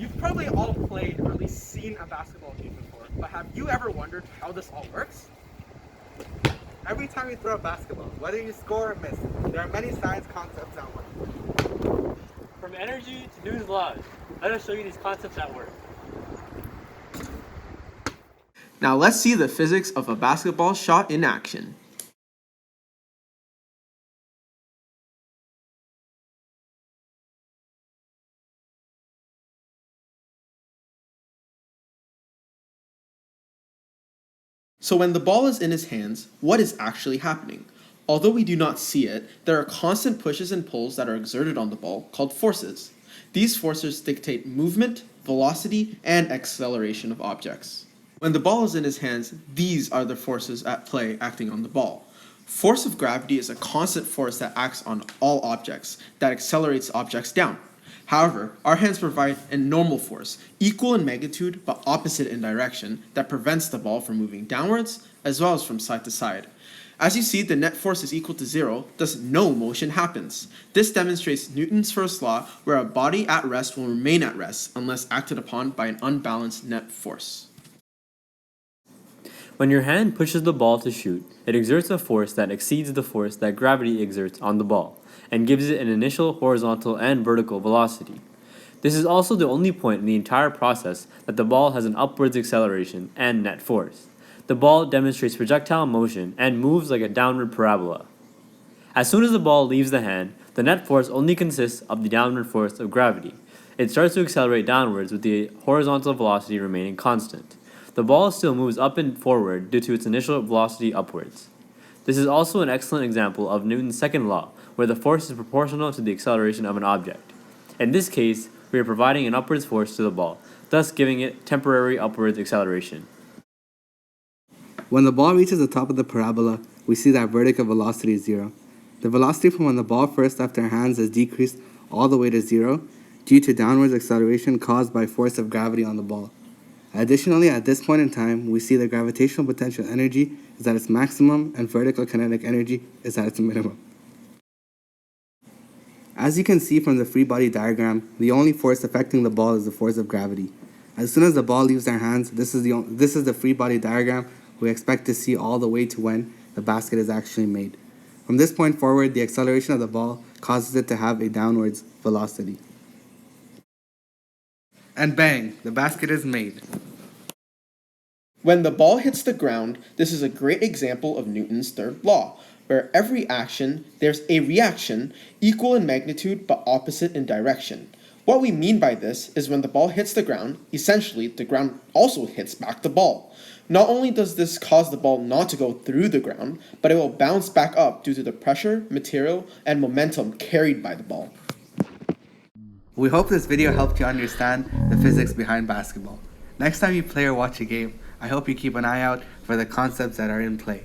You've probably all played or at least seen a basketball game before, but have you ever wondered how this all works? Every time you throw a basketball, whether you score or miss, there are many science concepts at work. From energy to Newton's laws, let us show you these concepts at work. Now let's see the physics of a basketball shot in action. So when the ball is in his hands, what is actually happening? Although we do not see it, there are constant pushes and pulls that are exerted on the ball called forces. These forces dictate movement, velocity, and acceleration of objects. When the ball is in his hands, these are the forces at play acting on the ball. Force of gravity is a constant force that acts on all objects, that accelerates objects down. However, our hands provide a normal force, equal in magnitude but opposite in direction, that prevents the ball from moving downwards as well as from side to side. As you see, the net force is equal to 0, thus no motion happens. This demonstrates Newton's first law, where a body at rest will remain at rest unless acted upon by an unbalanced net force. When your hand pushes the ball to shoot, it exerts a force that exceeds the force that gravity exerts on the ball, and gives it an initial horizontal and vertical velocity. This is also the only point in the entire process that the ball has an upwards acceleration and net force. The ball demonstrates projectile motion and moves like a downward parabola. As soon as the ball leaves the hand, the net force only consists of the downward force of gravity. It starts to accelerate downwards with the horizontal velocity remaining constant. The ball still moves up and forward due to its initial velocity upwards. This is also an excellent example of Newton's second law, where the force is proportional to the acceleration of an object. In this case, we are providing an upwards force to the ball, thus giving it temporary upwards acceleration. When the ball reaches the top of the parabola, we see that vertical velocity is 0. The velocity from when the ball first left our hands is decreased all the way to 0 due to downwards acceleration caused by force of gravity on the ball. Additionally, at this point in time, we see the gravitational potential energy is at its maximum and vertical kinetic energy is at its minimum. As you can see from the free body diagram, the only force affecting the ball is the force of gravity. As soon as the ball leaves our hands, this is the free body diagram we expect to see all the way to when the basket is actually made. From this point forward, the acceleration of the ball causes it to have a downwards velocity. And bang, the basket is made. When the ball hits the ground, this is a great example of Newton's third law, where every action, there's a reaction, equal in magnitude but opposite in direction. What we mean by this is when the ball hits the ground, essentially the ground also hits back the ball. Not only does this cause the ball not to go through the ground, but it will bounce back up due to the pressure, material, and momentum carried by the ball. We hope this video helped you understand the physics behind basketball. Next time you play or watch a game, I hope you keep an eye out for the concepts that are in play.